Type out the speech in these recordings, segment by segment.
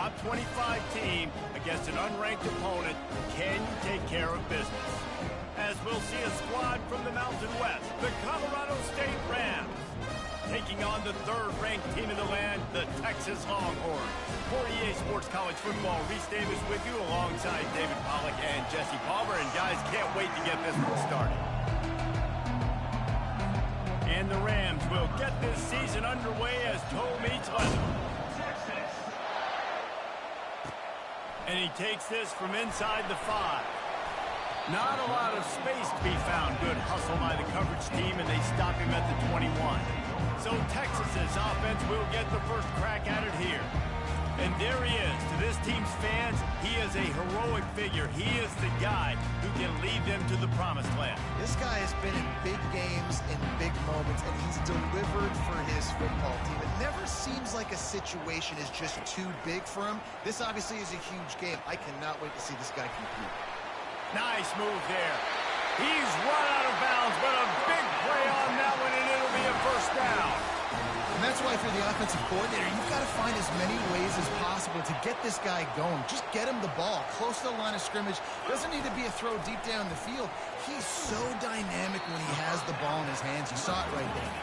top 25 team against an unranked opponent. Can you take care of business? As we'll see a squad from the Mountain West, the Colorado State Rams, taking on the third-ranked team in the land, the Texas Longhorns. For EA Sports College Football, Reese Davis with you alongside David Pollack and Jesse Palmer. And guys, can't wait to get this one started. And the Rams will get this season underway as toe meets leather. And he takes this from inside the 5. Not a lot of space to be found. Good hustle by the coverage team, and they stop him at the 21. So Texas's offense will get the first crack at it here. And there he is. To this team's fans, he is a heroic figure. He is the guy who can lead them to the promised land. This guy has been in big games, in big moments, and he's delivered for his football team. It never seems like a situation is just too big for him. This obviously is a huge game. I cannot wait to see this guy compete. Nice move there. He's run out of bounds, but a big play on that one, and it'll be a first down. And that's why for the offensive coordinator, you've got to find as many ways as possible to get this guy going. Just get him the ball close to the line of scrimmage. Doesn't need to be a throw deep down the field. He's so dynamic when he has the ball in his hands. You saw it right there.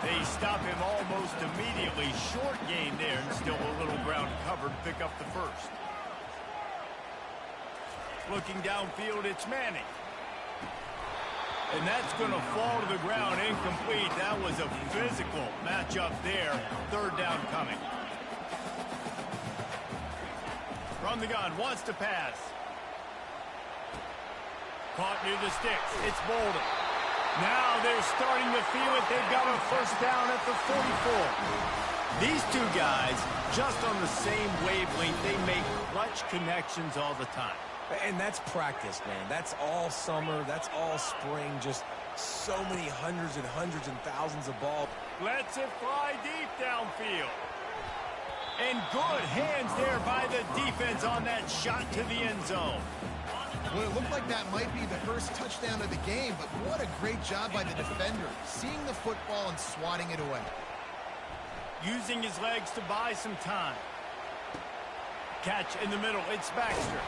They stop him almost immediately. Short gain there, and still a little ground covered. Pick up the first. Looking downfield, it's Manning. And that's going to fall to the ground incomplete. That was a physical matchup there. Third down coming. From the gun, wants to pass. Caught near the sticks. It's Bolden. Now they're starting to feel it. They've got a first down at the 44. These two guys, just on the same wavelength, they make clutch connections all the time. And that's practice, man. That's all summer. That's all spring. Just so many hundreds and thousands of balls. Lets it fly deep downfield. And good hands there by the defense on that shot to the end zone. Well, it looked like that might be the first touchdown of the game, but what a great job by the defender, seeing the football and swatting it away. Using his legs to buy some time. Catch in the middle. It's Baxter.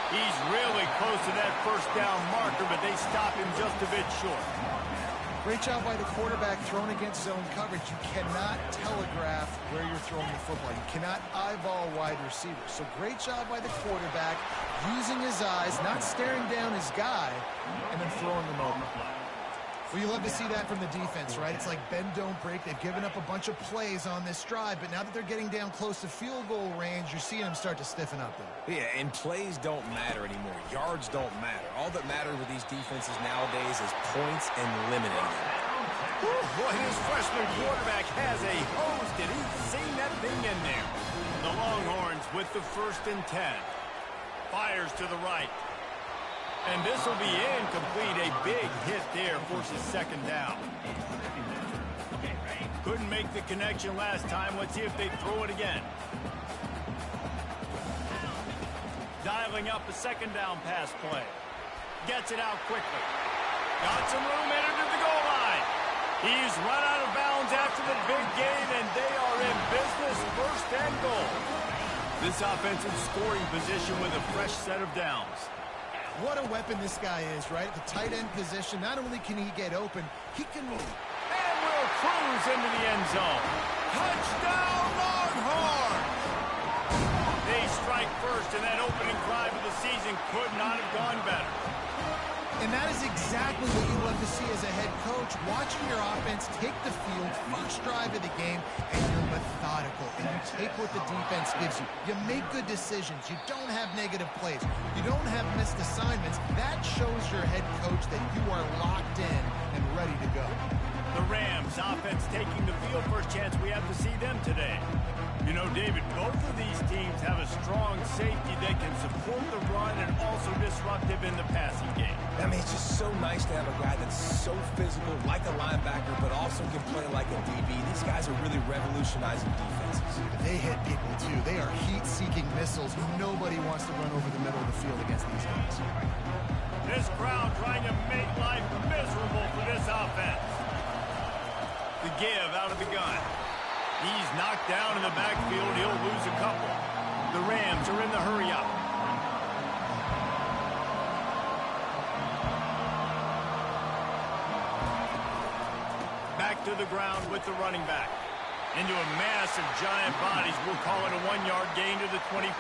He's really close to that first down marker, but they stop him just a bit short. Great job by the quarterback thrown against zone coverage. You cannot telegraph where you're throwing the football. You cannot eyeball wide receivers. So great job by the quarterback using his eyes, not staring down his guy, and then throwing him open. Well, you love to see that from the defense, right? It's like bend, don't break. They've given up a bunch of plays on this drive, but now that they're getting down close to field goal range, you're seeing them start to stiffen up there. Yeah, and plays don't matter anymore. Yards don't matter. All that matters with these defenses nowadays is points and limiting them. Boy, this freshman quarterback has a hose. Did he seen that thing in there? The Longhorns with the 1st and 10. Fires to the right. And this will be incomplete. A big hit there forces second down. Couldn't make the connection last time. Let's see if they throw it again. Dialing up a second down pass play. Gets it out quickly. Got some room, headed to the goal line. He's run out of bounds after the big game, and they are in business. First and goal. This offensive scoring position with a fresh set of downs. What a weapon this guy is, right? The tight end position, not only can he get open, he can move. And will cruise into the end zone. Touchdown, Longhorns! They strike first, and that opening drive of the season could not have gone better. And that is exactly what you love to see as a head coach, watching your offense take the field, first drive of the game, and you're methodical, and you take what the defense gives you. You make good decisions. You don't have negative plays. You don't have missed assignments. That shows your head coach that you are locked in and ready to go. The Rams offense taking the field. First chance we have to see them today. You know, David, both of these teams have a strong safety that can support the run and also disruptive in the passing game. I mean, it's just so nice to have a guy that's so physical, like a linebacker, but also can play like a DB. These guys are really revolutionizing defenses. They hit people, too. They are heat-seeking missiles. Nobody wants to run over the middle of the field against these guys. This crowd trying to make life miserable for this offense. The give out of the gun. He's knocked down in the backfield. He'll lose a couple. The Rams are in the hurry-up. Back to the ground with the running back. Into a mass of giant bodies. We'll call it a 1-yard gain to the 24.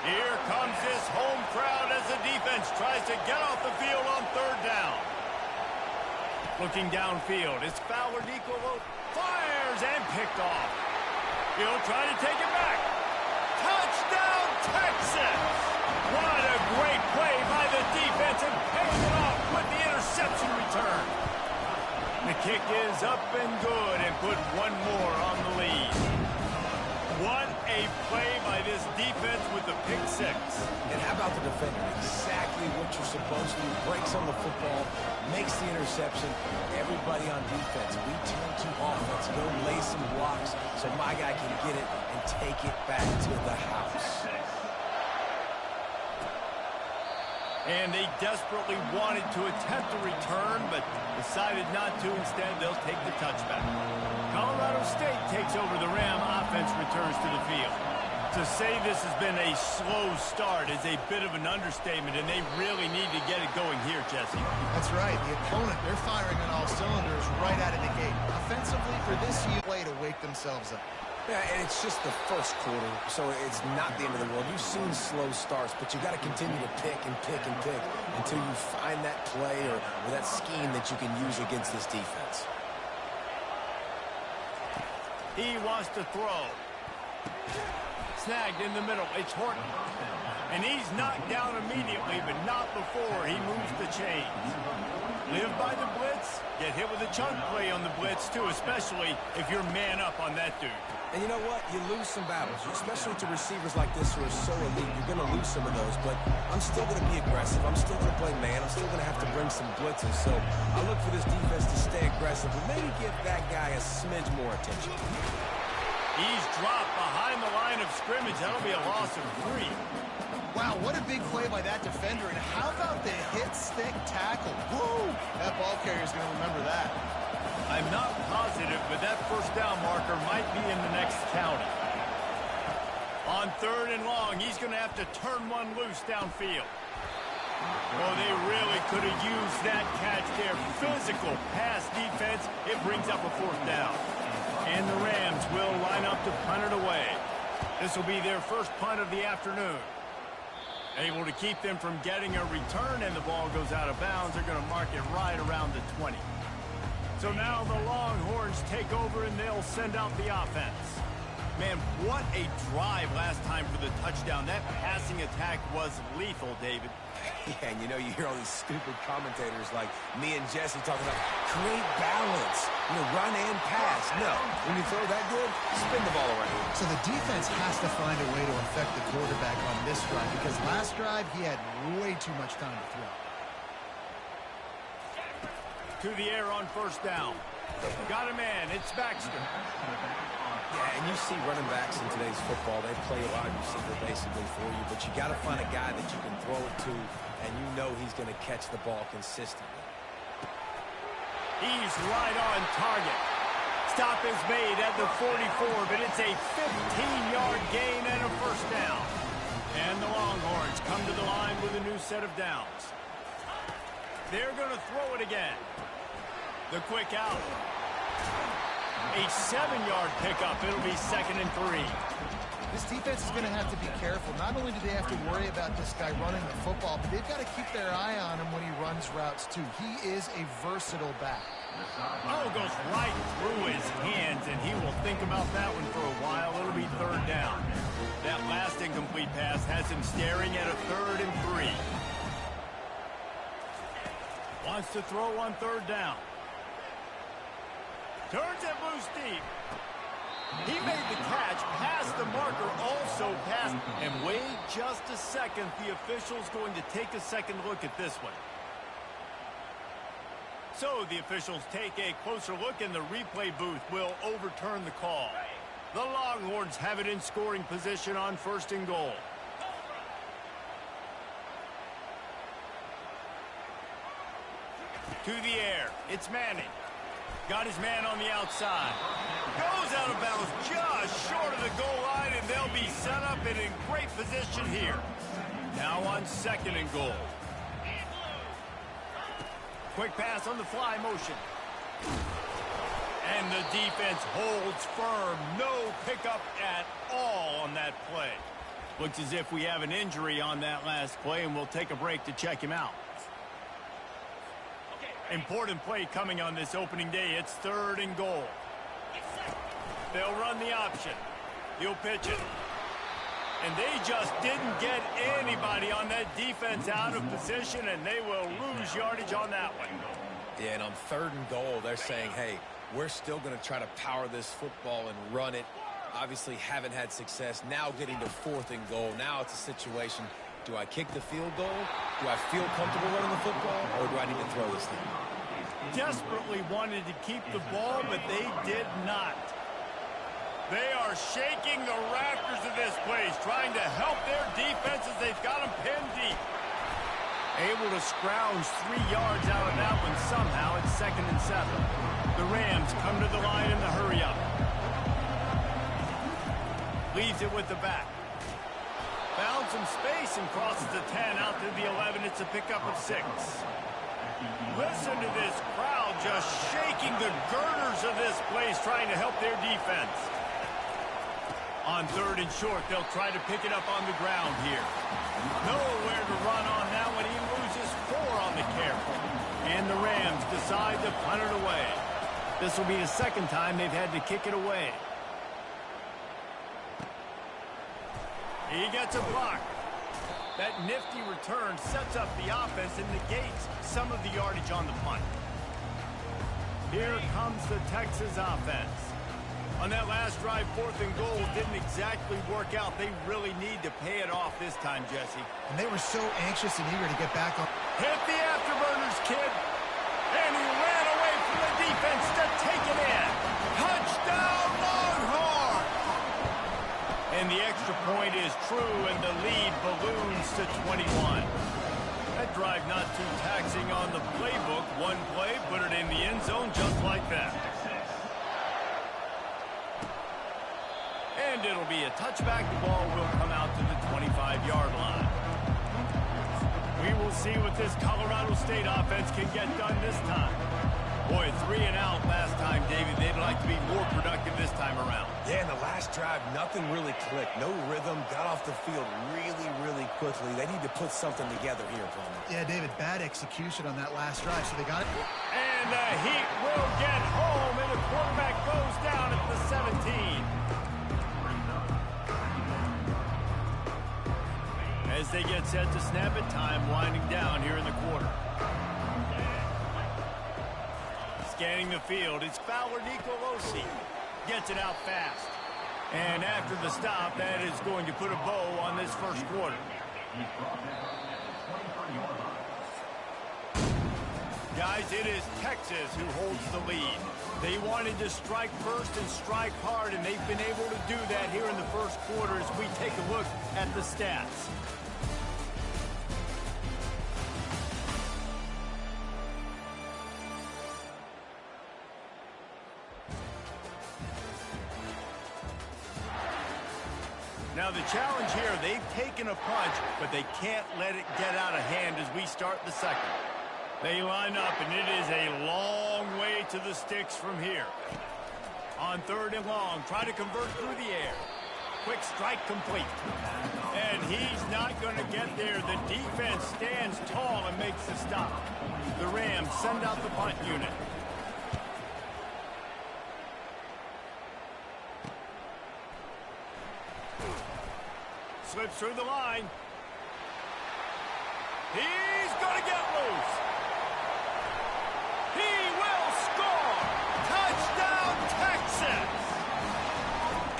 Here comes this home crowd as the defense tries to get off the field on third down. Looking downfield, it's Fowler Nicolo. Fires and picked off. He'll try to take it back. Touchdown, Texas! What a great play by the defense and paying it off with the interception return. The kick is up and good and put one more on the lead. What a play by this defense with the pick six. And how about the defender? Exactly what you're supposed to do. Breaks on the football, makes the interception. Everybody on defense, we turn to offense. Go lay some blocks so my guy can get it and take it back to the house. And they desperately wanted to attempt a return, but decided not to. Instead, they'll take the touchback. Colorado State takes over the Ram. Offense returns to the field. To say this has been a slow start is a bit of an understatement, and they really need to get it going here, Jesse. That's right. The opponent, they're firing on all cylinders right out of the gate. Offensively, for this play to wake themselves up. Yeah, and it's just the first quarter, so it's not the end of the world. You've seen slow starts, but you've got to continue to pick and pick and pick until you find that play or that scheme that you can use against this defense. He wants to throw. Snagged in the middle. It's Horton. And he's knocked down immediately, but not before he moves the chains. Live by the blitz. Get hit with a chunk play on the blitz, too, especially if you're man up on that dude. And you know what? You lose some battles, especially to receivers like this who are so elite. You're going to lose some of those, but I'm still going to be aggressive. I'm still going to play man. I'm still going to have to bring some blitzes. So I look for this defense to stay aggressive and maybe give that guy a smidge more attention. He's dropped behind the line of scrimmage. That'll be a loss of 3. Wow, what a big play by that defender. And how about the hit stick tackle? Woo! That ball carrier's going to remember that. I'm not positive, but that first down marker might be in the next county. On third and long, he's going to have to turn one loose downfield. Oh, they really could have used that catch there. Physical pass defense. It brings up a fourth down. And the Rams will line up to punt it away. This will be their first punt of the afternoon. Able to keep them from getting a return, and the ball goes out of bounds. They're going to mark it right around the 20. So now the Longhorns take over, and they'll send out the offense. Man, what a drive last time for the touchdown. That passing attack was lethal, David. Yeah, and you know, you hear all these stupid commentators like me and Jesse talking about create balance, run and pass. No, when you throw that good, spin the ball around. So the defense has to find a way to affect the quarterback on this drive, because last drive he had way too much time to throw. To the air on first down. Got a man. It's Baxter. Yeah, and you see running backs in today's football, they play a wide receiver basically for you, but you got to find a guy that you can throw it to, and you know he's going to catch the ball consistently. He's right on target. Stop is made at the 44, but it's a 15-yard gain and a first down. And the Longhorns come to the line with a new set of downs. They're going to throw it again. The quick out. A 7-yard pickup. It'll be 2nd and 3. This defense is going to have to be careful. Not only do they have to worry about this guy running the football, but they've got to keep their eye on him when he runs routes, too. He is a versatile back. Oh, goes right through his hands, and he will think about that one for a while. It'll be 3rd down. That last incomplete pass has him staring at a 3rd and 3. Wants to throw on 3rd down. Turns it loose deep. He made the catch, past the marker, also passed. And wait just a second, the official's going to take a second look at this one. So the officials take a closer look, and the replay booth will overturn the call. The Longhorns have it in scoring position on 1st and goal. To the air. It's Manning. Got his man on the outside. Goes out of bounds just short of the goal line, and they'll be set up and in great position here. Now on 2nd and goal. Quick pass on the fly motion. And the defense holds firm. No pickup at all on that play. Looks as if we have an injury on that last play, and we'll take a break to check him out. Important play coming on this opening day. It's 3rd and goal. They'll run the option. He'll pitch it. And they just didn't get anybody on that defense out of position, and they will lose yardage on that one. Yeah, and on 3rd and goal, they're saying, hey, we're still going to try to power this football and run it. Obviously haven't had success. Now getting to 4th and goal. Now it's a situation. Do I kick the field goal? Do I feel comfortable running the football? Or do I need to throw this thing? Desperately wanted to keep the ball, but they did not. They are shaking the rafters of this place, trying to help their defenses. They've got them pinned deep. Able to scrounge 3 yards out of that one somehow. It's 2nd and 7. The Rams come to the line in the hurry up. Leaves it with the back. Found some space and crosses the 10 out to the 11. It's a pickup of 6. Listen to this crowd just shaking the girders of this place, trying to help their defense. On 3rd and short, they'll try to pick it up on the ground here. Nowhere to run on that one. He loses 4 on the carry. And the Rams decide to punt it away. This will be the 2nd time they've had to kick it away. He gets a block. That nifty return sets up the offense and negates some of the yardage on the punt. Here comes the Texas offense. On that last drive, 4th and goal didn't exactly work out. They really need to pay it off this time, Jesse. And they were so anxious and eager to get back on. Hit the afterburners, kid. And he ran away from the defense to take it in. Touchdown, Longhorn! And the extra point is true, and the lead balloons to 21. That drive not too taxing on the playbook. One play, put it in the end zone just like that. And it'll be a touchback. The ball will come out to the 25-yard line. We will see what this Colorado State offense can get done this time. Boy, 3 and out last time, David. They'd like to be more productive this time around. Yeah, in the last drive, nothing really clicked. No rhythm. Got off the field really, really quickly. They need to put something together here, Palmer. Yeah, David, bad execution on that last drive, so they got it. And the Heat will get home, and the quarterback goes down at the 17. As they get set to snap it, time winding down here in the quarter. Scanning the field, it's Fowler Nicolosi. Gets it out fast. And after the stop, that is going to put a bow on this first quarter. Guys, it is Texas who holds the lead. They wanted to strike first and strike hard, and they've been able to do that here in the first quarter as we take a look at the stats. Now the challenge here, they've taken a punch, but they can't let it get out of hand as we start the second. They line up, and it is a long way to the sticks from here. On 3rd and long, try to convert through the air. Quick strike complete. And he's not going to get there. The defense stands tall and makes the stop. The Rams send out the punt unit. Slips through the line. He's going to get loose. He will score. Touchdown, Texas.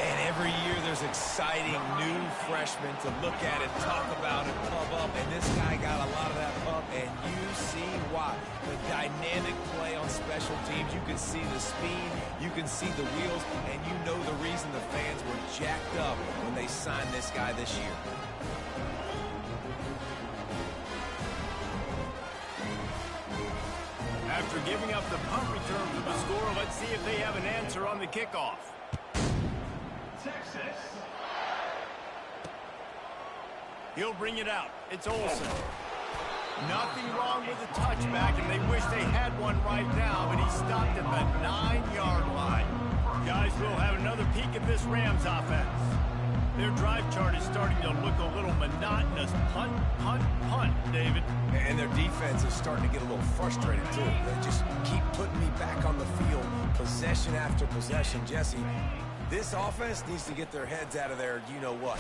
And every year there's exciting new freshmen to look at and talk about and pump up. And this guy got a lot of that pump, and you see why. The dynamic play on special teams. You can see the speed. You can see the wheels. And you know the reason the fans were jacked up when they signed this guy this year. After giving up the punt return for the score, let's see if they have an answer on the kickoff. Texas. He'll bring it out. It's Olsen. Nothing wrong with the touchback, and they wish they had one right now, but he stopped at the 9-yard line. Guys, we'll have another peek at this Rams offense. Their drive chart is starting to look a little monotonous. Punt, punt, punt, David. And their defense is starting to get a little frustrated, too. They just keep putting me back on the field, possession after possession. Jesse, this offense needs to get their heads out of there, you-know-what.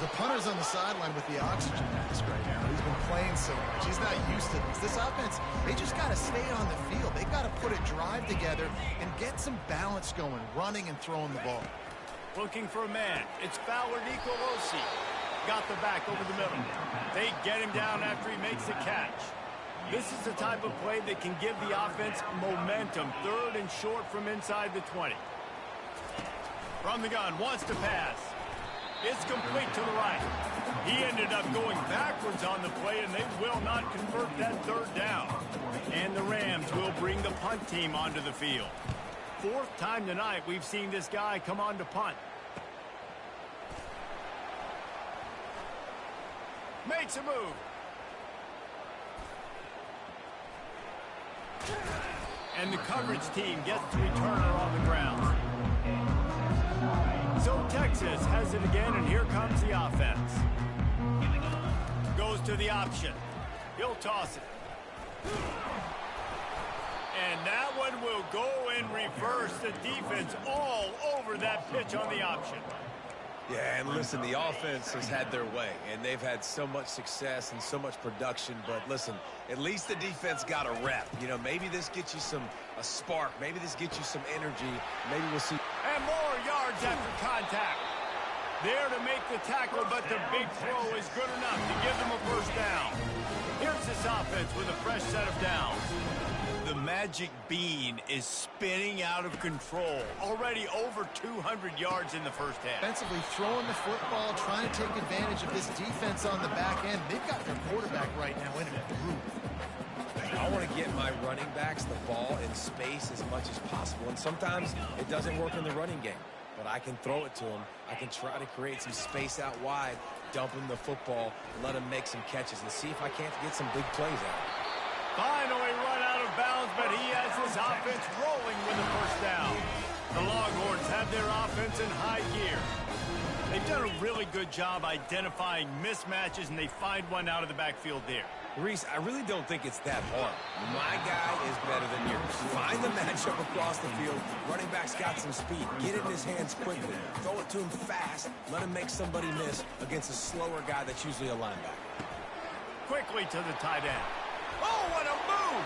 The punter's on the sideline with the oxygen mask right now. He's been playing so much. He's not used to this. This offense, they just got to stay on the field. They got to put a drive together and get some balance going, running and throwing the ball. Looking for a man. It's Fowler Nicolosi. Got the back over the middle. They get him down after he makes the catch. This is the type of play that can give the offense momentum. 3rd and short from inside the 20. From the gun, wants to pass. It's complete to the right. He ended up going backwards on the play, and they will not convert that 3rd down. And the Rams will bring the punt team onto the field. 4th time tonight we've seen this guy come on to punt. Makes a move. And the coverage team gets the returner on the ground. So Texas has it again, and here comes the offense. Goes to the option. He'll toss it. And that one will go in reverse. The defense all over that pitch on the option. Yeah, and listen, the offense has had their way, and they've had so much success and so much production. But listen, at least the defense got a rep. You know, maybe this gets you a spark. Maybe this gets you some energy. Maybe we'll see. And more yards after contact. There to make the tackle, but the big throw is good enough to give them a 1st down. Here's this offense with a fresh set of downs. The magic bean is spinning out of control. Already over 200 yards in the 1st half. Defensively throwing the football, trying to take advantage of this defense on the back end. They've got their quarterback right now in a groove. I want to get my running backs the ball in space as much as possible. And sometimes it doesn't work in the running game. But I can throw it to them. I can try to create some space out wide, dump him the football, let him make some catches, and see if I can't get some big plays out. Finally run out of bounds, but he has his offense rolling with the 1st down. The Longhorns have their offense in high gear. They've done a really good job identifying mismatches, and they find one out of the backfield there. Reese, I really don't think it's that hard. My guy is better than yours. Find the matchup across the field. Running back's got some speed. Get it in his hands quickly. Throw it to him fast. Let him make somebody miss against a slower guy that's usually a linebacker. Quickly to the tight end. Oh, what a move!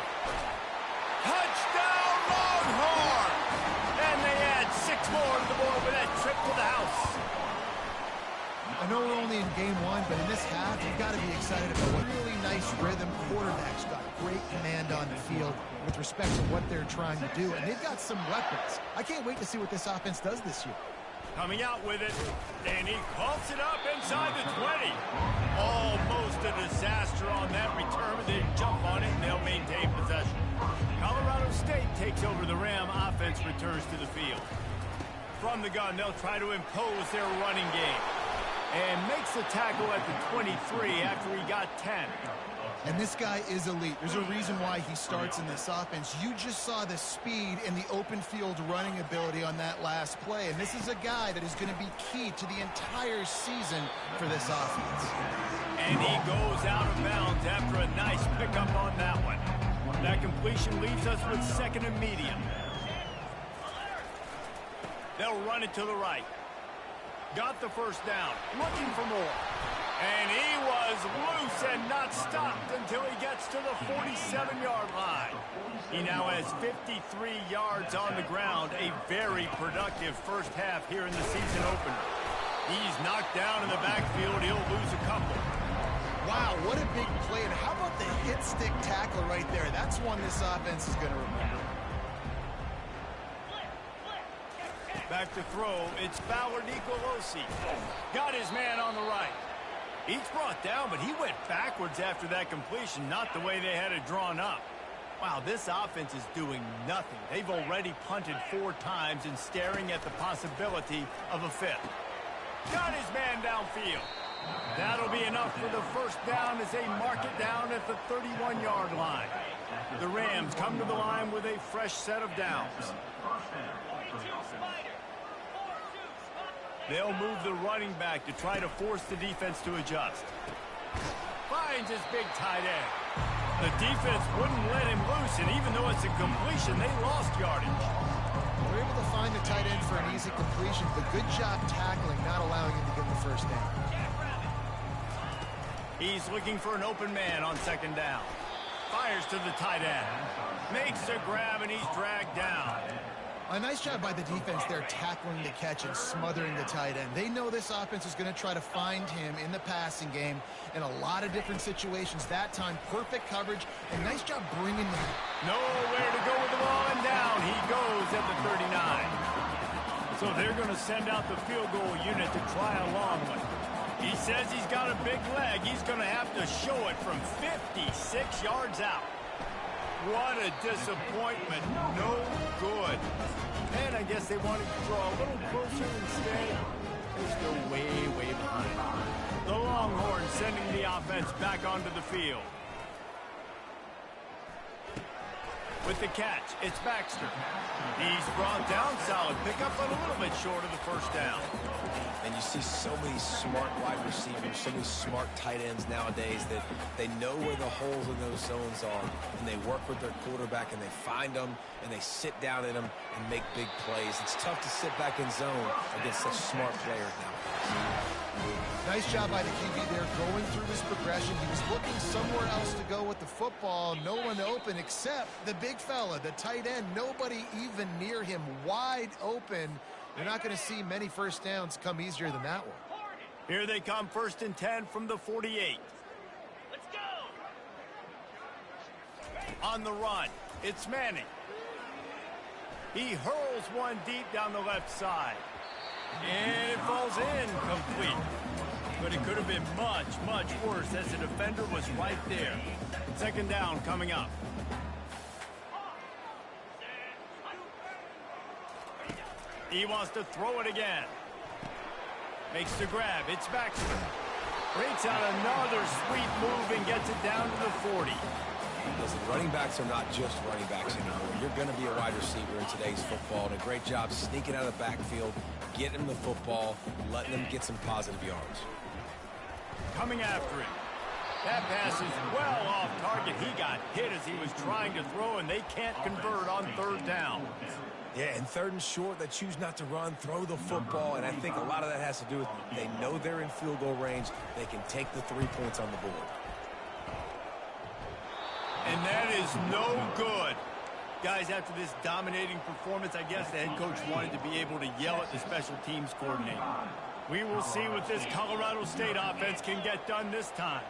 Touchdown, Longhorn! And they add 6 more to the board with that trip to the house. I know we're only in game 1, but in this half, you've got to be excited about a really nice rhythm. Quarterback's got great command on the field with respect to what they're trying to do, and they've got some weapons. I can't wait to see what this offense does this year. Coming out with it, and he pumps it up inside the 20. Almost a disaster on that return, but they jump on it, and they'll maintain possession. Colorado State takes over the Ram. Offense returns to the field. From the gun, they'll try to impose their running game. And makes the tackle at the 23 after he got 10. And this guy is elite. There's a reason why he starts in this offense. You just saw the speed and the open field running ability on that last play. And this is a guy that is going to be key to the entire season for this offense. And he goes out of bounds after a nice pickup on that one. That completion leaves us with 2nd and medium. They'll run it to the right. Got the 1st down. Looking for more. And he was loose and not stopped until he gets to the 47-yard line. He now has 53 yards on the ground. A very productive 1st half here in the season opener. He's knocked down in the backfield. He'll lose a couple. Wow, what a big play. And how about the hit stick tackle right there? That's one this offense is going to remember. Back to throw, it's Fowler Nicolosi. Got his man on the right. He's brought down, but he went backwards after that completion, not the way they had it drawn up. Wow, this offense is doing nothing. They've already punted 4 times and staring at the possibility of a 5th. Got his man downfield. That'll be enough for the first down as they mark it down at the 31-yard line. The Rams come to the line with a fresh set of downs. They'll move the running back to try to force the defense to adjust. Finds his big tight end. The defense wouldn't let him loose, and even though it's a completion, they lost yardage. They're able to find the tight end for an easy completion, but good job tackling, not allowing him to get the first down. He's looking for an open man on 2nd down. Fires to the tight end. Makes a grab, and he's dragged down. A nice job by the defense there, tackling the catch and smothering the tight end. They know this offense is going to try to find him in the passing game in a lot of different situations. That time, perfect coverage, and nice job bringing him. Nowhere to go with the ball, and down he goes at the 39. So they're going to send out the field goal unit to try a long one. He says he's got a big leg. He's going to have to show it from 56 yards out. What a disappointment. No good. And I guess they wanted to draw a little closer instead. They're still way, way behind. The Longhorns sending the offense back onto the field. With the catch, it's Baxter. He's brought down, solid pickup, but a little bit short of the first down. And you see so many smart wide receivers, so many smart tight ends nowadays that they know where the holes in those zones are, and they work with their quarterback, and they find them, and they sit down in them and make big plays. It's tough to sit back in zone against such smart players nowadays. Nice job by the QB there, going through his progression. He was looking somewhere else to go with the football. No one open except the big fella, the tight end. Nobody even near him, wide open. You're not going to see many first downs come easier than that one. Here they come, 1st and 10 from the 48. Let's go! On the run, it's Manning. He hurls one deep down the left side. And it falls in complete. But it could have been much, much worse as the defender was right there. 2nd down coming up. He wants to throw it again. Makes the grab. It's Baxter. Breaks out another sweet move and gets it down to the 40. Listen, running backs are not just running backs anymore. You're going to be a wide receiver in today's football, and a great job sneaking out of the backfield, getting him the football, letting him get some positive yards. Coming after him. That pass is well off target. He got hit as he was trying to throw, and they can't convert on 3rd down. Yeah, and 3rd and short, they choose not to run, throw the football, and I think a lot of that has to do with they know they're in field goal range. They can take the 3 points on the board. And that is no good. Guys, after this dominating performance, I guess the head coach wanted to be able to yell at the special teams coordinator. We will see what this Colorado State offense can get done this time.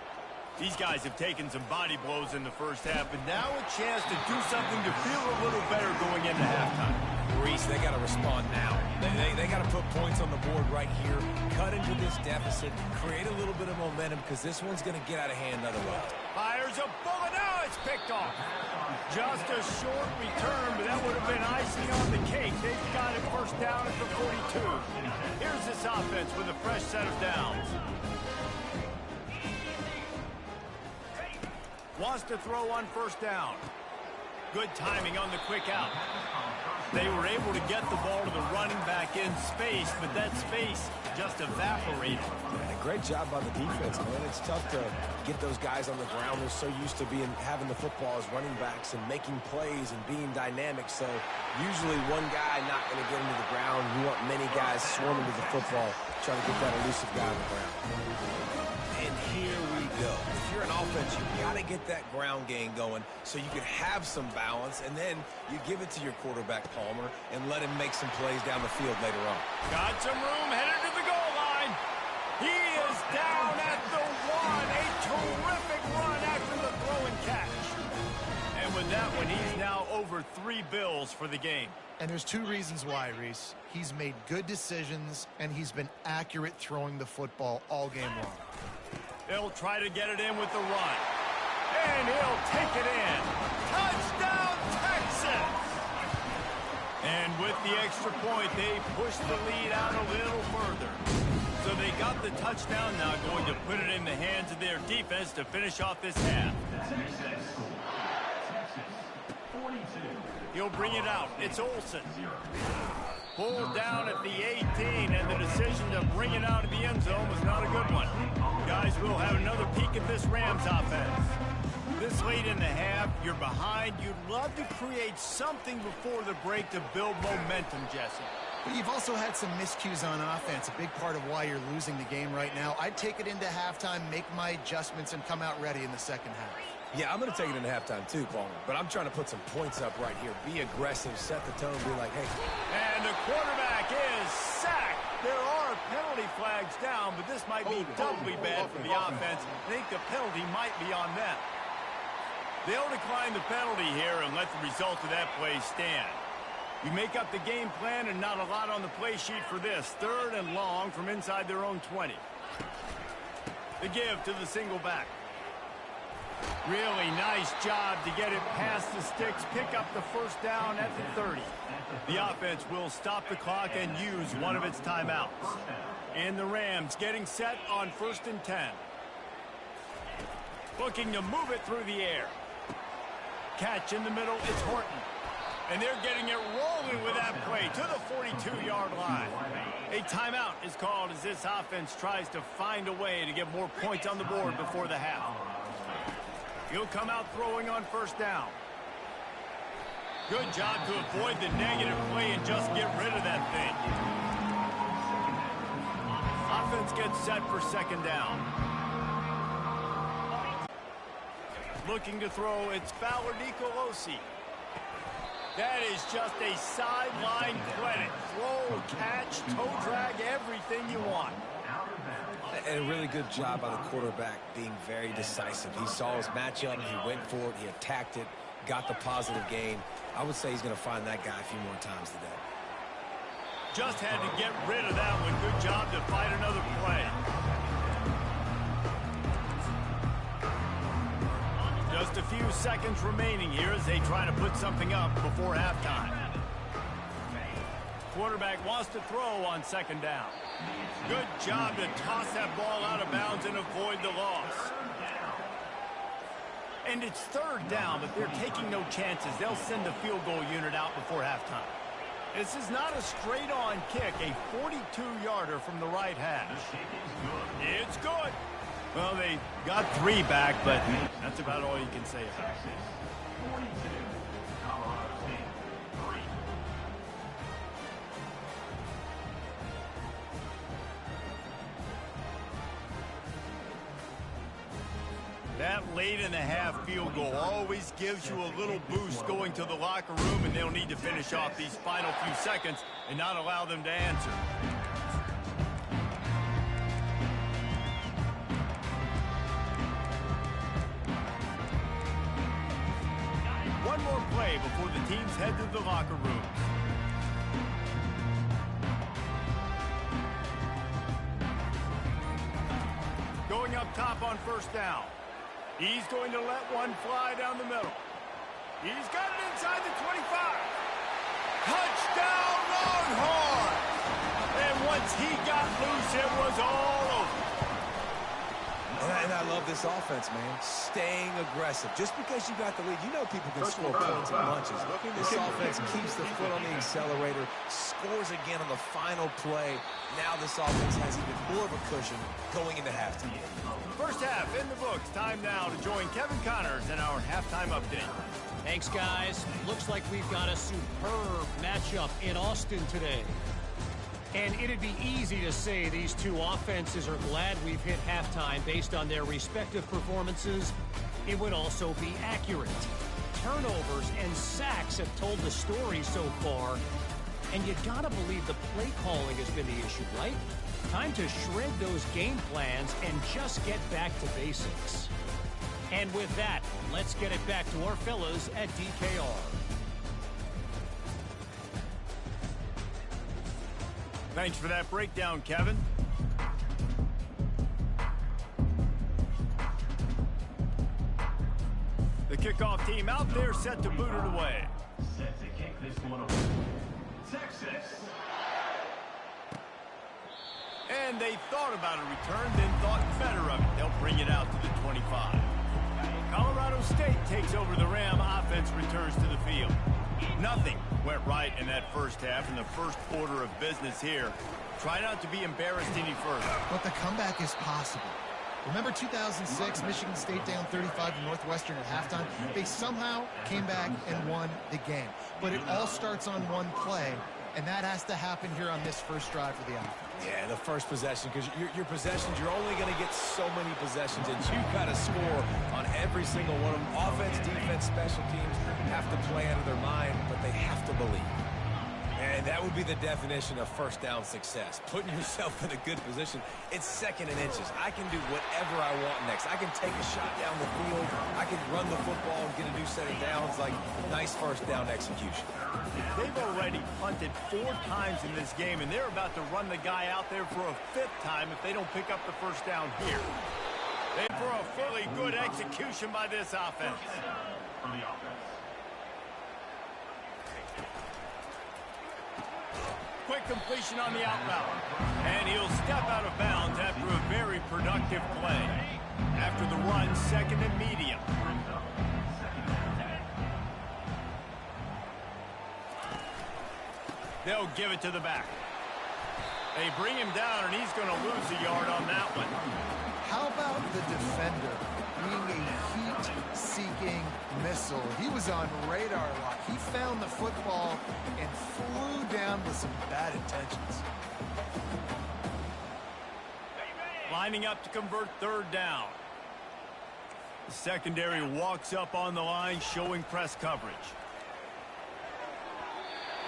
These guys have taken some body blows in the first half, and now a chance to do something to feel a little better going into halftime. Reese, they got to respond now. They got to put points on the board right here, cut into this deficit, create a little bit of momentum, because this one's going to get out of hand otherwise. Fires a bullet. Now it's picked off. Just a short return, but that would have been icing on the cake. They've got it 1st down at the 42. Here's this offense with a fresh set of downs. Wants to throw on 1st down. Good timing on the quick out. They were able to get the ball to the running back in space, but that space just evaporated. And a great job by the defense, man. It's tough to get those guys on the ground. They're so used to having the football as running backs and making plays and being dynamic. So usually one guy not going to get into the ground. You want many guys swarming to the football, trying to get that elusive guy on the ground. And here we go. If you're an offense, you got to get that ground game going so you can have some balance, and then you give it to your quarterback, Palmer, and let him make some plays down the field later on. Got some room, headed to the goal line. He is down at the 1. A terrific run after the throw and catch. And with that one, he's now over 3 bills for the game. And there's 2 reasons why, Reese. He's made good decisions, and he's been accurate throwing the football all game long. They'll try to get it in with the run. And he'll take it in. Touchdown, Texas! And with the extra point, they push the lead out a little further. So they got the touchdown, now going to put it in the hands of their defense to finish off this half. He'll bring it out. It's Olsen. Pulled down at the 18, and the decision to bring it out of the end zone was not a good one. Guys, we'll have another peek at this Rams offense. This late in the half, you're behind. You'd love to create something before the break to build momentum, Jesse. But you've also had some miscues on offense, a big part of why you're losing the game right now. I'd take it into halftime, make my adjustments, and come out ready in the second half. Yeah, I'm going to take it into halftime too, Palmer. But I'm trying to put some points up right here. Be aggressive, set the tone, be like, hey. And the quarterback is sacked. There are penalty flags down, but this might be doubly bad for the offense. I think the penalty might be on them. They'll decline the penalty here and let the result of that play stand. You make up the game plan and not a lot on the play sheet for this. 3rd and long from inside their own 20. The give to the single back. Really nice job to get it past the sticks, pick up the first down at the 30. The offense will stop the clock and use one of its timeouts. And the Rams getting set on 1st and 10. Looking to move it through the air. Catch in the middle, it's Horton. And they're getting it rolling with that play to the 42-yard line. A timeout is called as this offense tries to find a way to get more points on the board before the half. He'll come out throwing on 1st down. Good job to avoid the negative play and just get rid of that thing. Offense gets set for 2nd down. Looking to throw, it's Fowler Nicolosi. That is just a sideline credit. Throw, catch, toe drag, everything you want. And a really good job by the quarterback being very decisive. He saw his matchup, he went for it, he attacked it, got the positive gain. I would say he's going to find that guy a few more times today. Just had to get rid of that one. Good job to fight another play. Just a few seconds remaining here as they try to put something up before halftime. Quarterback wants to throw on 2nd down. Good job to toss that ball out of bounds and avoid the loss. And it's 3rd down, but they're taking no chances. They'll send the field goal unit out before halftime. This is not a straight-on kick, a 42-yarder from the right hash. It's good. Well, they got 3 back, but that's about all you can say about it. That late in the half field goal always gives you a little boost going to the locker room, and they'll need to finish off these final few seconds and not allow them to answer. One more play before the teams head to the locker room. Going up top on 1st down. He's going to let one fly down the middle. He's got it inside the 25. Touchdown, Longhorns! And once he got loose, it was all over. And I love this offense, man. Staying aggressive. Just because you got the lead, you know people can score points in bunches. This offense keeps the foot on the accelerator, scores again on the final play. Now this offense has even more of a cushion going into halftime. First half in the books. Time now to join Kevin Connors in our halftime update. Thanks, guys. Looks like we've got a superb matchup in Austin today. And it'd be easy to say these two offenses are glad we've hit halftime based on their respective performances. It would also be accurate. Turnovers and sacks have told the story so far. And you gotta believe the play calling has been the issue, right? Time to shred those game plans and just get back to basics. And with that, let's get it back to our fellas at DKR. Thanks for that breakdown, Kevin. The kickoff team out there set to boot it away. Set to kick this one away. Texas. And they thought about a return, then thought better of it. They'll bring it out to the 25. Colorado State takes over the Ram. Offense returns to the field. Nothing went right in that first half, and the first order of business here. Try not to be embarrassed any further. But the comeback is possible. Remember 2006, Michigan State down 35 to Northwestern at halftime? They somehow came back and won the game. But it all starts on one play, and that has to happen here on this first drive for the offense. Yeah, the first possession, because your possessions, you're only going to get so many possessions, and you've got to score on every single one of them. Offense, defense, special teams have to play out of their mind, but they have to believe. And that would be the definition of first down success. Putting yourself in a good position. It's second and inches. I can do whatever I want next. I can take a shot down the field. I can run the football and get a new set of downs. Like, nice first down execution. They've already punted 4 times in this game, and they're about to run the guy out there for a 5th time if they don't pick up the first down here. For a fairly good execution by this offense. From the offense. Quick completion on the out route. And he'll step out of bounds after a very productive play. After the run, second and medium. They'll give it to the back. They bring him down, and he's going to lose a yard on that one. How about the defender being a heat-seeking missile? He was on radar lock. He found the football and flew down with some bad intentions. Lining up to convert third down. The secondary walks up on the line, showing press coverage.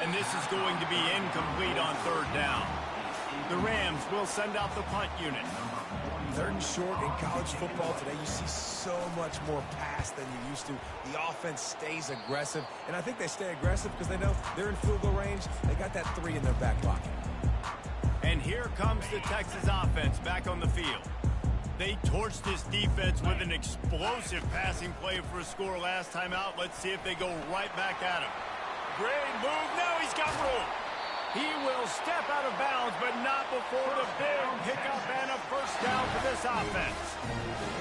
And this is going to be incomplete on third down. The Rams will send out the punt unit. Third and short in college football today, you see so much more pass than you used to. The offense stays aggressive, and I think they stay aggressive because they know they're in field goal range. They got that 3 in their back pocket. And here comes the Texas offense back on the field. They torched this defense with an explosive passing play for a score last time out. Let's see if they go right back at him. Great move. Now he's got room. He will step out of bounds, but not before the big pickup and a first down for this offense.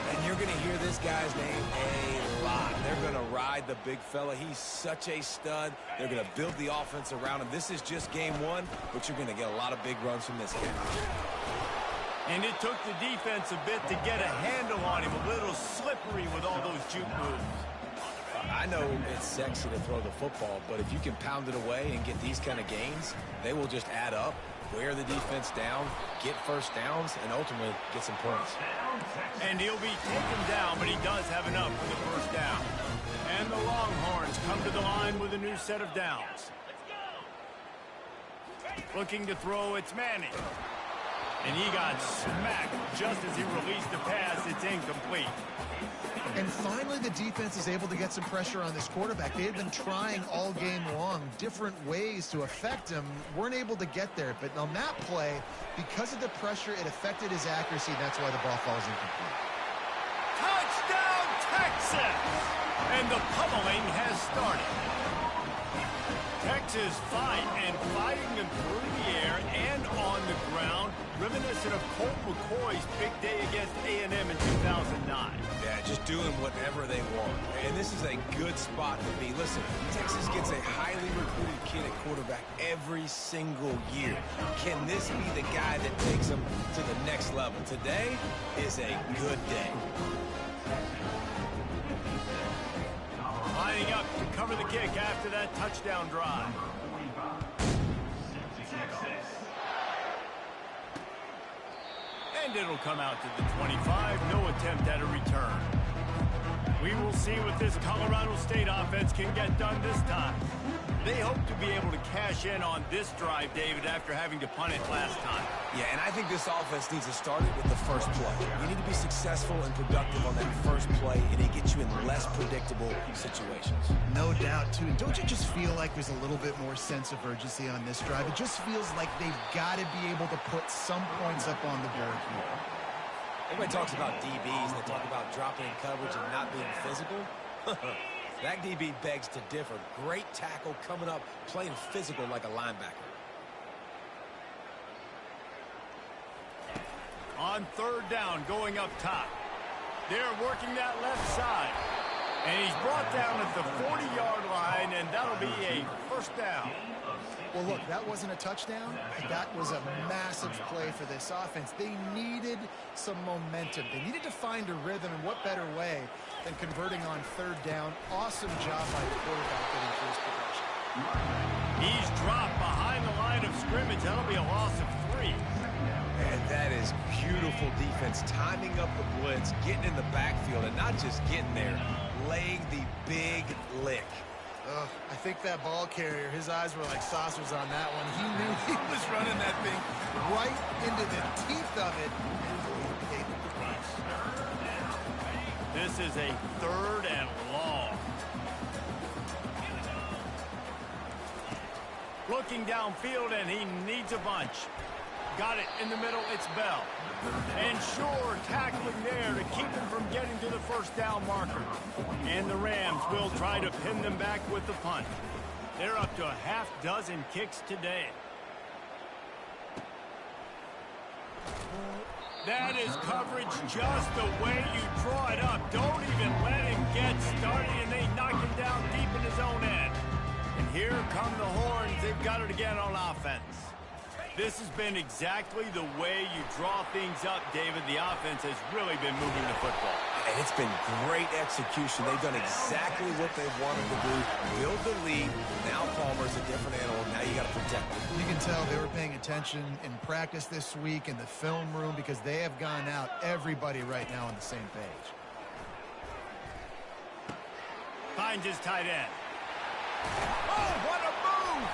And you're going to hear this guy's name a lot. They're going to ride the big fella. He's such a stud. They're going to build the offense around him. This is just game 1, but you're going to get a lot of big runs from this guy. And it took the defense a bit to get a handle on him. A little slippery with all those juke moves. I know it's sexy to throw the football, but if you can pound it away and get these kind of gains, they will just add up, wear the defense down, get first downs, and ultimately get some points. And he'll be taken down, but he does have enough for the first down. And the Longhorns come to the line with a new set of downs. Looking to throw, it's Manning. And he got smacked just as he released the pass. It's incomplete. And finally, the defense is able to get some pressure on this quarterback. They had been trying all game long different ways to affect him. Weren't able to get there. But on that play, because of the pressure, it affected his accuracy. That's why the ball falls incomplete. Touchdown, Texas! And the pummeling has started. Texas fighting them through the air and on the ground, reminiscent of Colt McCoy's big day against A&M in 2009. Yeah, just doing whatever they want. And this is a good spot to be. Listen, Texas gets a highly recruited kid at quarterback every single year. Can this be the guy that takes them to the next level? Today is a good day. Lining up to cover the kick after that touchdown drive. And it'll come out to the 25. No attempt at a return. We will see what this Colorado State offense can get done this time. They hope to be able to cash in on this drive, David, after having to punt it last time. Yeah, and I think this offense needs to start it with the first play. You need to be successful and productive on that first play, and it gets you in less predictable situations. No doubt, too. And don't you just feel like there's a little bit more sense of urgency on this drive? It just feels like they've got to be able to put some points up on the board here. Everybody talks about DBs, they talk about dropping in coverage and not being physical. That DB begs to differ. Great tackle coming up, playing physical like a linebacker. On third down, going up top. They're working that left side. And he's brought down at the 40-yard line, and that'll be a first down. Well, look, that wasn't a touchdown. That was a massive play for this offense. They needed some momentum. They needed to find a rhythm, and what better way than converting on third down. Awesome job by the quarterback getting through his progression. He's dropped behind the line of scrimmage. That'll be a loss of 3. And that is beautiful defense, timing up the blitz, getting in the backfield, and not just getting there, laying the big lick. I think that ball carrier, his eyes were like saucers on that one. He knew he was running that thing right into the teeth of it. This is a third and long. Looking downfield, and he needs a bunch. Got it in the middle, it's Bell. And sure, tackling there to keep him from getting to the first down marker. And the Rams will try to pin them back with the punt. They're up to a half dozen kicks today. That is coverage just the way you draw it up. Don't even let him get started, and they knock him down deep in his own end. And here come the horns. They've got it again on offense. This has been exactly the way you draw things up, David. The offense has really been moving the football. And it's been great execution. They've done exactly what they wanted to do. Build the lead. Now Palmer's a different animal. Now you got to protect him. You can tell they were paying attention in practice this week in the film room because they have gone out everybody right now on the same page. Finds his tight end. Oh, what a move!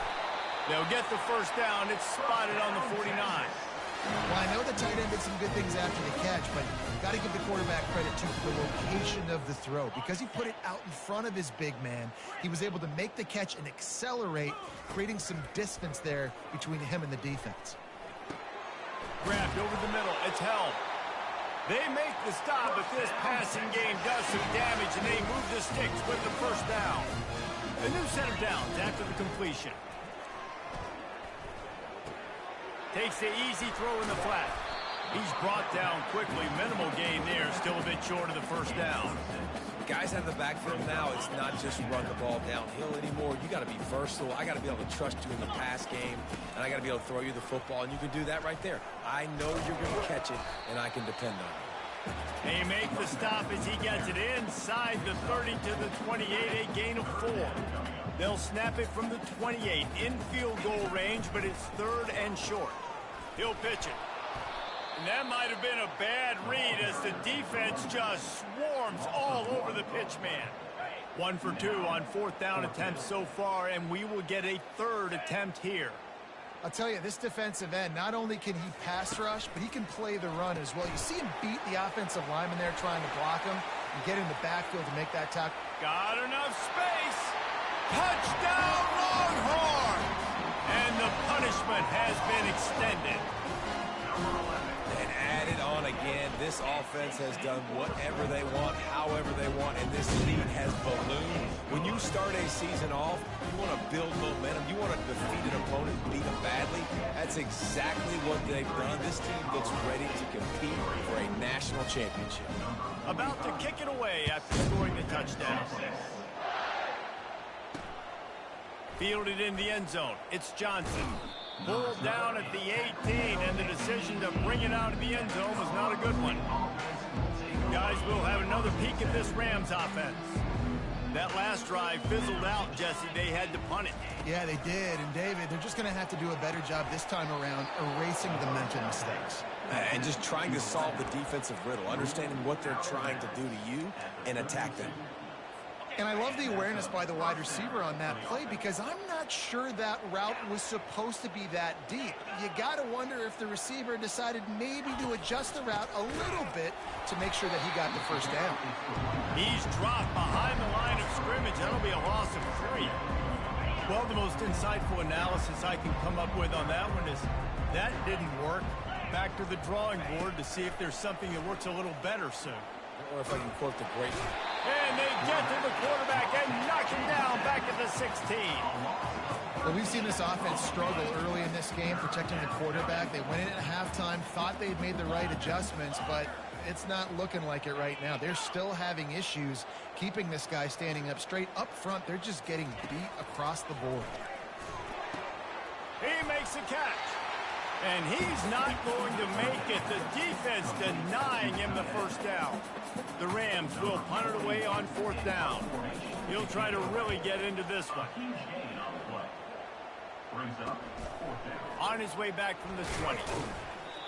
They'll get the first down. It's spotted on the 49. Well, I know the tight end did some good things after the catch, but got to give the quarterback credit to the location of the throw. Because he put it out in front of his big man, he was able to make the catch and accelerate, creating some distance there between him and the defense. Grabbed over the middle. It's held. They make the stop, but this passing game does some damage, and they move the sticks with the first down. A new set of downs after the completion. Takes the easy throw in the flat. He's brought down quickly. Minimal gain there. Still a bit short of the first down. Guys out of the backfield now, it's not just run the ball downhill anymore. You got to be versatile. I got to be able to trust you in the pass game, and I got to be able to throw you the football, and you can do that right there. I know you're going to catch it, and I can depend on it. They make the stop as he gets it inside the 30 to the 28, a gain of 4. They'll snap it from the 28 in field goal range, but it's third and short. He'll pitch it. And that might have been a bad read as the defense just swarms all over the pitch man. 1 for 2 on fourth down attempts so far, and we will get a third attempt here. I'll tell you, this defensive end, not only can he pass rush, but he can play the run as well. You see him beat the offensive lineman there trying to block him and get in the backfield to make that tackle. Got enough space. Touchdown, Longhorn! And the punishment has been extended. And added on again, this offense has done whatever they want, however they want, and this lead has ballooned. When you start a season off, you want to build momentum. You want to defeat an opponent, beat them badly. That's exactly what they've done. This team gets ready to compete for a national championship. About to kick it away after scoring the touchdown. Fielded in the end zone. It's Johnson. Pulled down at the 18, and the decision to bring it out of the end zone was not a good one. Guys, we'll have another peek at this Rams offense. That last drive fizzled out, Jesse. They had to punt it. Yeah, they did. And, David, they're just going to have to do a better job this time around erasing the mental mistakes. And just trying to solve the defensive riddle, understanding what they're trying to do to you and attack them. And I love the awareness by the wide receiver on that play because I'm not sure that route was supposed to be that deep. You got to wonder if the receiver decided maybe to adjust the route a little bit to make sure that he got the first down. He's dropped behind the line of scrimmage. That'll be a loss of 3. Well, the most insightful analysis I can come up with on that one is that didn't work. Back to the drawing board to see if there's something that works a little better soon. or if I can quote the great. And they get to the quarterback and knock him down back at the 16. Well, we've seen this offense struggle early in this game protecting the quarterback. They went in at halftime, thought they'd made the right adjustments, but it's not looking like it right now. They're still having issues keeping this guy standing up straight. Up front, they're just getting beat across the board. He makes a catch. And he's not going to make it. The defense denying him the first down. The Rams will punt it away on 4th down. He'll try to really get into this one. On his way back from the 20.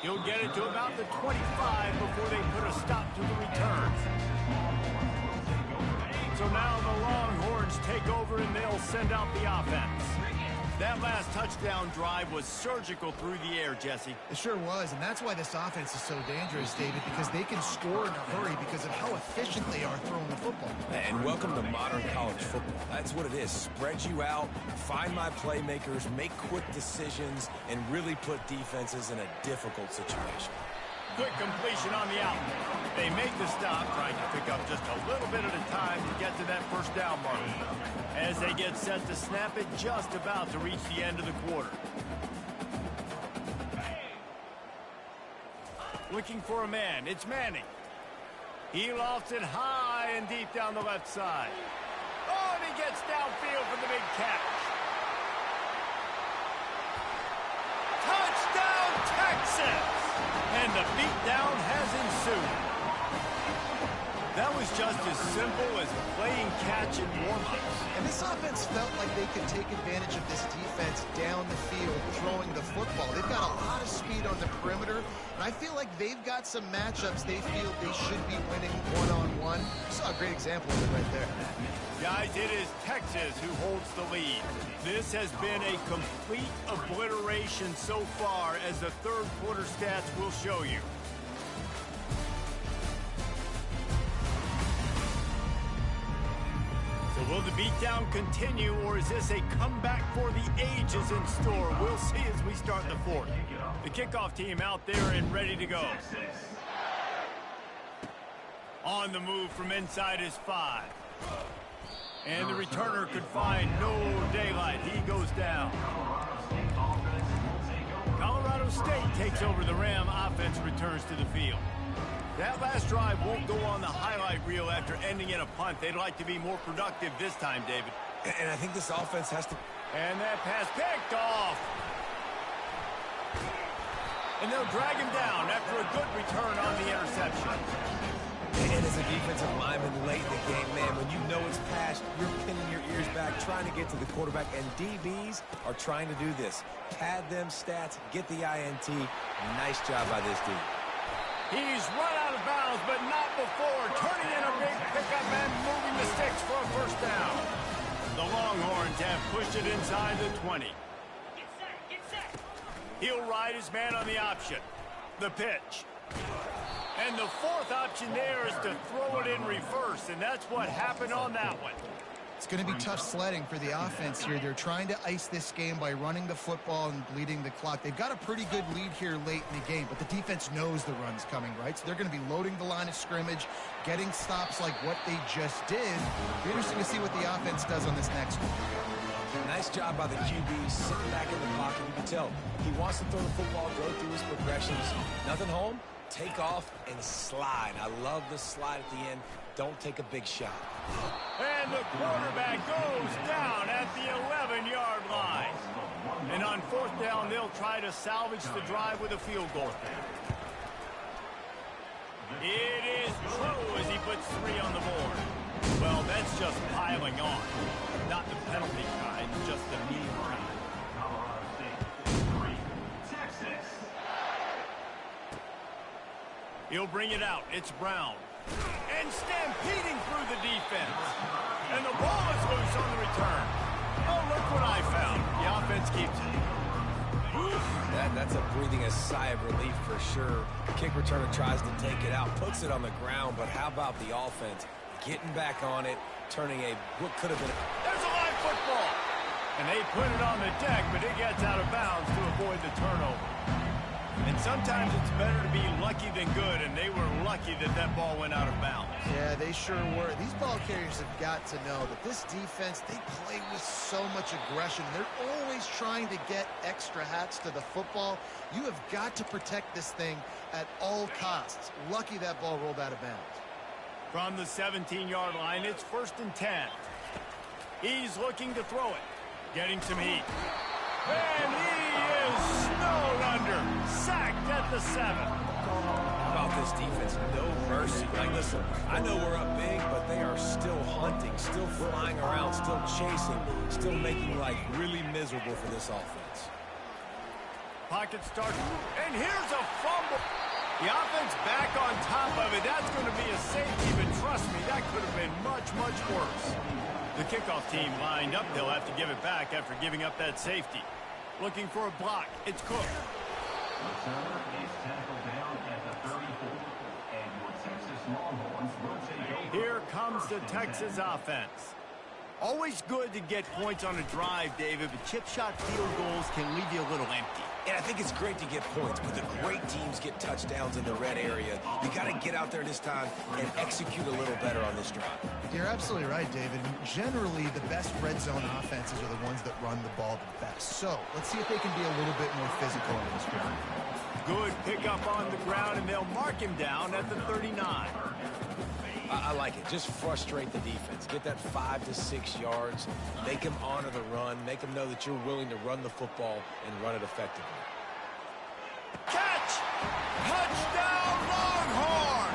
He'll get it to about the 25 before they put a stop to the return. So now the Longhorns take over and they'll send out the offense. That last touchdown drive was surgical through the air, Jesse. It sure was, and that's why this offense is so dangerous, David, because they can score in a hurry because of how efficient they are throwing the football. And welcome to modern college football. That's what it is. Spread you out, find my playmakers, make quick decisions, and really put defenses in a difficult situation. Quick completion on the out. They make the stop, trying to pick up just a little bit at a time to get to that first down mark. As they get set to snap it, just about to reach the end of the quarter. Looking for a man. It's Manning. He lofts it high and deep down the left side. Oh, and he gets downfield for the big catch. Touchdown, Texas! And the beatdown has ensued. That was just as simple as playing catch and warm-ups. And this offense felt like they could take advantage of this defense down the field throwing the football. They've got a lot of speed on the perimeter, and I feel like they've got some matchups they feel they should be winning one-on-one. You saw a great example of it right there. Guys, it is Texas who holds the lead. This has been a complete obliteration so far, as the third quarter stats will show you. So will the beatdown continue, or is this a comeback for the ages in store? We'll see as we start the fourth. The kickoff team out there and ready to go. On the move from inside his 5. And the returner could find no daylight. He goes down. Colorado State takes over. The Ram offense returns to the field. That last drive won't go on the highlight reel after ending in a punt. They'd like to be more productive this time, David. And I think this offense has to... And that pass picked off. And they'll drag him down after a good return on the interception. And as a defensive lineman late in the game, man, when you know it's passed, you're pinning your ears back, trying to get to the quarterback, and DBs are trying to do this. Pad them stats, get the INT. Nice job by this dude. He's run out of bounds, but not before turning in a big pickup and moving the sticks for a first down. The Longhorns have pushed it inside the 20. Get set. He'll ride his man on the option. The pitch. And the fourth option there is to throw it in reverse, and that's what happened on that one. It's going to be tough sledding for the offense here. They're trying to ice this game by running the football and bleeding the clock. They've got a pretty good lead here late in the game, but the defense knows the run's coming, right? So they're going to be loading the line of scrimmage, getting stops like what they just did. It'll be interesting to see what the offense does on this next one. Nice job by the QB, sitting back in the pocket. You can tell he wants to throw the football, go through his progressions. Nothing home, take off, and slide. I love the slide at the end. Don't take a big shot. And the quarterback goes down at the 11-yard line. And on fourth down, they'll try to salvage the drive with a field goal. It is true as he puts 3 on the board. Well, that's just piling on. Not the penalty kind, just the mean kind. He'll bring it out. It's Brown. And stampeding through the defense. And the ball is loose on the return. Oh, look what I found. The offense keeps it. That's a breathing a sigh of relief for sure. The kick returner tries to take it out, puts it on the ground, but how about the offense? Getting back on it, turning a what could have been... There's a live football. And they put it on the deck, but it gets out of bounds to avoid the turnover. And sometimes it's better to be lucky than good, and they were lucky that that ball went out of bounds. Yeah, they sure were. These ball carriers have got to know that this defense, they play with so much aggression. They're always trying to get extra hats to the football. You have got to protect this thing at all costs. Lucky that ball rolled out of bounds. From the 17-yard line, it's 1st and 10. He's looking to throw it. Getting some heat. And he is snowed under. Sacked at the 7. How about this defense? No mercy. Like, listen, I know we're up big, but they are still hunting, still flying around, still chasing, still making life really miserable for this offense. Pocket starts, and here's a fumble. The offense back on top of it. That's going to be a safety, but trust me, that could have been much, much worse. The kickoff team lined up. They'll have to give it back after giving up that safety. Looking for a block. It's Cook. Returner is tackled down at the 34. And your Texas Longhorns will take over. Here comes the Texas offense. Always good to get points on a drive, David, but chip shot field goals can leave you a little empty. And I think it's great to get points, but the great teams get touchdowns in the red area. You got to get out there this time and execute a little better on this drive. You're absolutely right, David. Generally, the best red zone offenses are the ones that run the ball the best. So let's see if they can be a little bit more physical on this drive. Good pickup on the ground, and they'll mark him down at the 39. I like it. Just frustrate the defense. Get that 5 to 6 yards. Make them honor the run. Make them know that you're willing to run the football and run it effectively. Catch! Touchdown, Longhorn!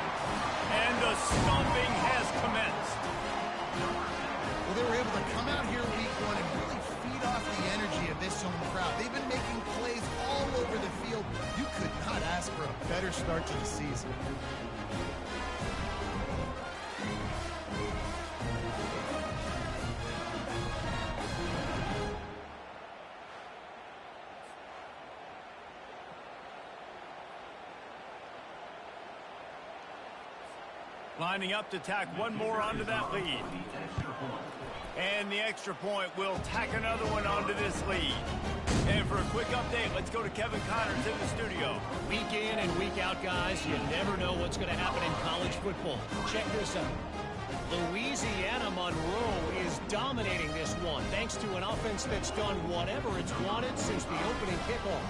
And the stomping has commenced. Well, they were able to come out here week 1 and really feed off the energy of this home crowd. They've been making plays all over the field. You could not ask for a better start to the season. Lining up to tack one more onto that lead. And the extra point will tack another one onto this lead. And for a quick update, let's go to Kevin Connors in the studio. Week in and week out, guys, you never know what's going to happen in college football. Check this out. Louisiana Monroe is dominating this one thanks to an offense that's done whatever it's wanted since the opening kickoff.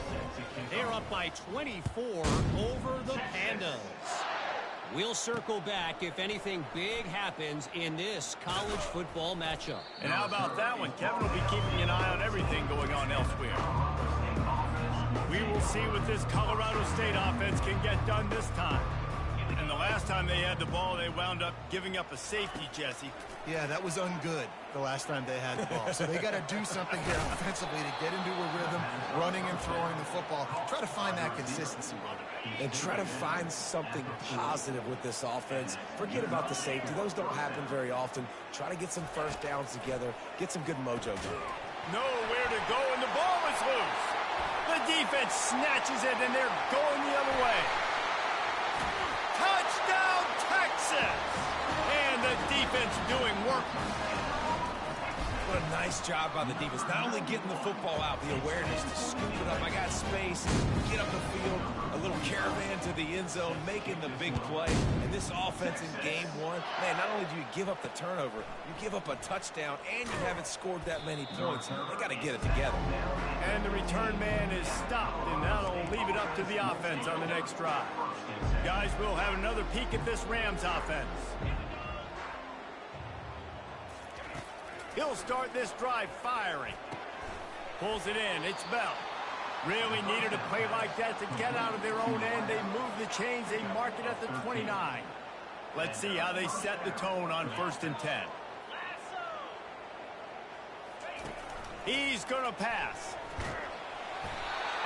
They're up by 24 over the Pandas. We'll circle back if anything big happens in this college football matchup. And how about that one? Kevin will be keeping an eye on everything going on elsewhere. We will see what this Colorado State offense can get done this time. And the last time they had the ball, they wound up giving up a safety, Jesse. Yeah, that was ungood the last time they had the ball. So they got to do something here offensively to get into a rhythm, running and throwing the football. Try to find that consistency. And try to find something positive with this offense. Forget about the safety. Those don't happen very often. Try to get some first downs together. Get some good mojo going. Nowhere to go, and the ball is loose. The defense snatches it, and they're going the other way. Touchdown, Texas! And the defense doing work. What a nice job by the defense. Not only getting the football out, the awareness to scoop it up. I got space, get up the field, a little caravan to the end zone, making the big play. And this offense in game 1, man, not only do you give up the turnover, you give up a touchdown, and you haven't scored that many points. They got to get it together. And the return man is stopped, and that'll leave it up to the offense on the next drive. Guys, we'll have another peek at this Rams offense. He'll start this drive firing. Pulls it in. It's Bell. Really needed a play like that to get out of their own end. They move the chains. They mark it at the 29. Let's see how they set the tone on 1st and 10. He's going to pass.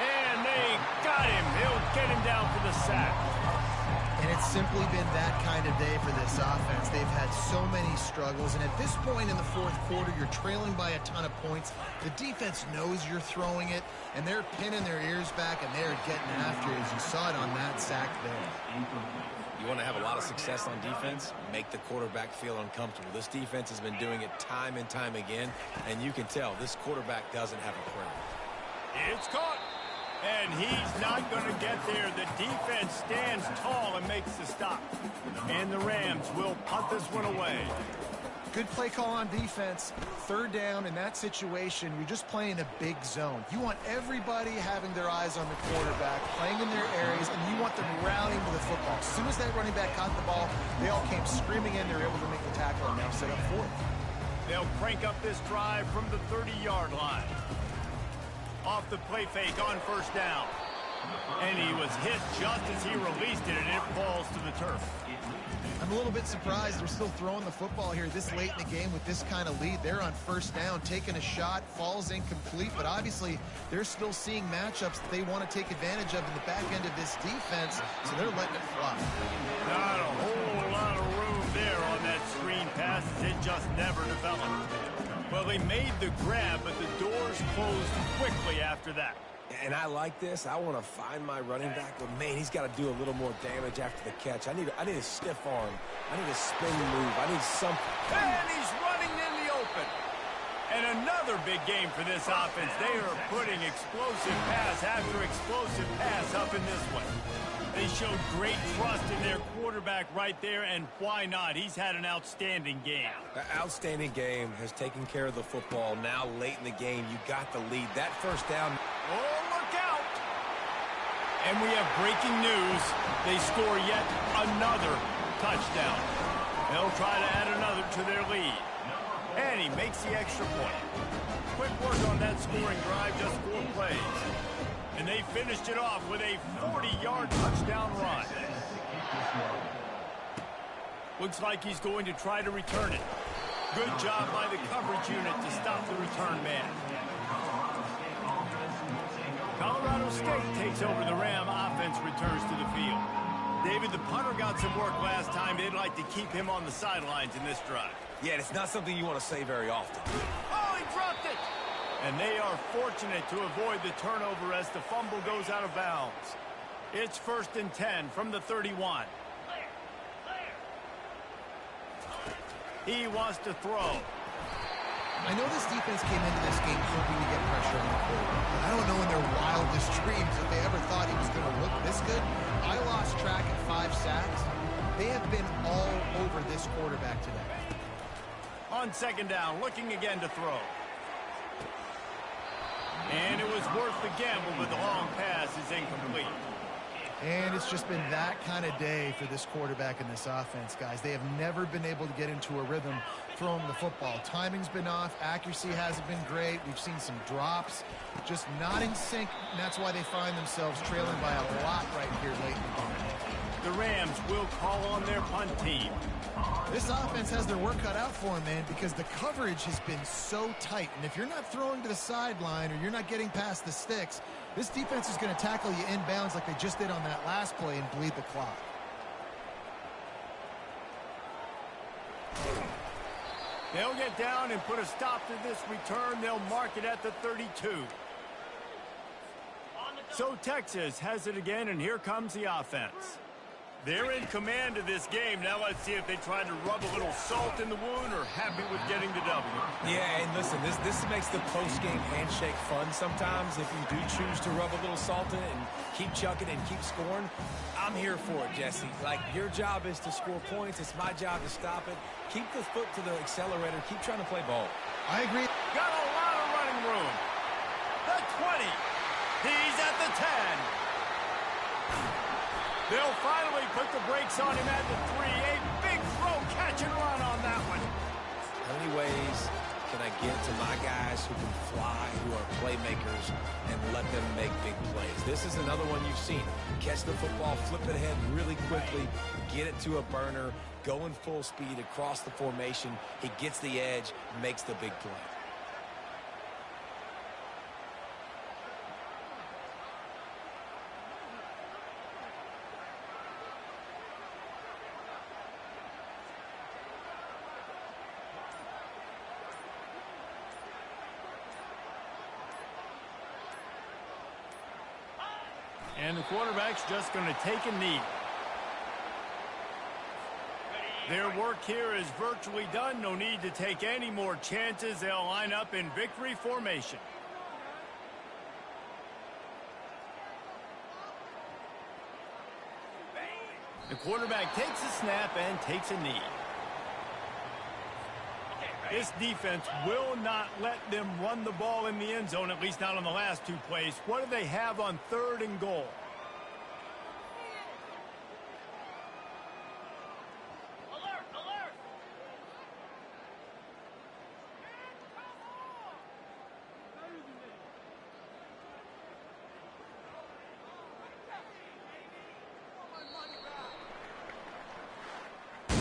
And they got him. He'll get him down for the sack. And it's simply been that kind of day for this offense. They've had so many struggles, and at this point in the 4th quarter, you're trailing by a ton of points. The defense knows you're throwing it, and they're pinning their ears back, and they're getting after it, as you saw it on that sack there. You want to have a lot of success on defense? Make the quarterback feel uncomfortable. This defense has been doing it time and time again, and you can tell this quarterback doesn't have a prayer. It's caught. And he's not going to get there. The defense stands tall and makes the stop. And the Rams will punt this one away. Good play call on defense. Third down in that situation, you're just playing a big zone. You want everybody having their eyes on the quarterback, playing in their areas, and you want them rallying to the football. As soon as that running back caught the ball, they all came screaming in. They were able to make the tackle and now set up fourth. They'll crank up this drive from the 30-yard line. Off the play fake on first down. And he was hit just as he released it, and it falls to the turf. I'm a little bit surprised they're still throwing the football here this late in the game with this kind of lead. They're on first down, taking a shot, falls incomplete, but obviously they're still seeing matchups that they want to take advantage of in the back end of this defense, so they're letting it fly. Not a whole lot of room there on that screen pass. It just never developed. Well, they made the grab, but the doors closed quickly after that. And I like this. I want to find my running back, but man, he's got to do a little more damage after the catch. I need a stiff arm. I need a spin move. I need something. And he's running in the open. And another big game for this offense. They are putting explosive pass after explosive pass up in this one. They showed great trust in their quarterback right there, and why not? He's had an outstanding game. An outstanding game, has taken care of the football. Now late in the game, you got the lead. That first down. Oh, look out! And we have breaking news. They score yet another touchdown. They'll try to add another to their lead. And he makes the extra point. Quick work on that scoring drive, just 4 plays. And they finished it off with a 40-yard touchdown run. Looks like he's going to try to return it. Good job by the coverage unit to stop the return man. Colorado State takes over. The Ram offense returns to the field. David, the punter got some work last time. They'd like to keep him on the sidelines in this drive. Yeah, it's not something you want to say very often. Oh, he dropped it! And they are fortunate to avoid the turnover as the fumble goes out of bounds. It's 1st and 10 from the 31. He wants to throw. I know this defense came into this game hoping to get pressure on the quarterback. I don't know in their wildest dreams if they ever thought he was going to look this good. I lost track at 5 sacks. They have been all over this quarterback today. On 2nd down, looking again to throw. And it was worth the gamble, but the long pass is incomplete. And it's just been that kind of day for this quarterback in this offense, guys. They have never been able to get into a rhythm throwing the football. Timing's been off. Accuracy hasn't been great. We've seen some drops. Just not in sync, and that's why they find themselves trailing by a lot right here late in the game. The Rams will call on their punt team. This offense has their work cut out for them, man, because the coverage has been so tight. And if you're not throwing to the sideline or you're not getting past the sticks, this defense is going to tackle you inbounds like they just did on that last play and bleed the clock. They'll get down and put a stop to this return. They'll mark it at the 32. So Texas has it again, and here comes the offense. They're in command of this game. Now let's see if they try to rub a little salt in the wound or happy with getting the W. Yeah, and listen, this makes the post-game handshake fun sometimes. If you do choose to rub a little salt in it and keep chucking and keep scoring, I'm here for it, Jesse. Like, your job is to score points. It's my job to stop it. Keep the foot to the accelerator. Keep trying to play ball. I agree. Got a lot of running room. The 20. He's at the 10. They'll finally put the brakes on him at the 3. A big throw, catch and run on that one. How many ways can I get to my guys who can fly, who are playmakers, and let them make big plays? This is another one you've seen. Catch the football, flip it ahead really quickly, get it to a burner, going full speed across the formation. He gets the edge, makes the big play. And the quarterback's just going to take a knee. Their work here is virtually done. No need to take any more chances. They'll line up in victory formation. The quarterback takes a snap and takes a knee. This defense will not let them run the ball in the end zone, at least not on the last 2 plays. What do they have on 3rd and goal?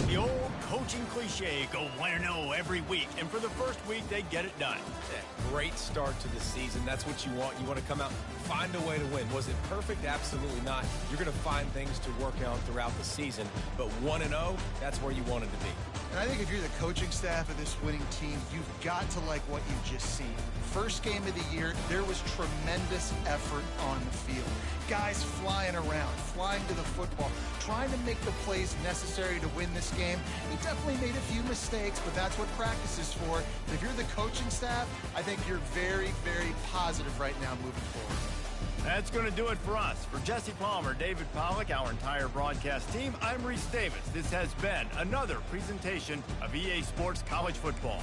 The old coaching cliche, go 1-0 every week, and for the first week, they get it done. Yeah, great start to the season. That's what you want. You want to come out, find a way to win. Was it perfect? Absolutely not. You're going to find things to work on throughout the season, but 1-0, that's where you want it to be. And I think if you're the coaching staff of this winning team, you've got to like what you've just seen. First game of the year, there was tremendous effort on the field. Guys flying around, flying to the football, trying to make the plays necessary to win this game. He definitely made a few mistakes, but that's what practice is for. And if you're the coaching staff, I think you're very, very positive right now moving forward. That's going to do it for us. For Jesse Palmer, David Pollack, our entire broadcast team, I'm Reese Davis. This has been another presentation of EA Sports College Football.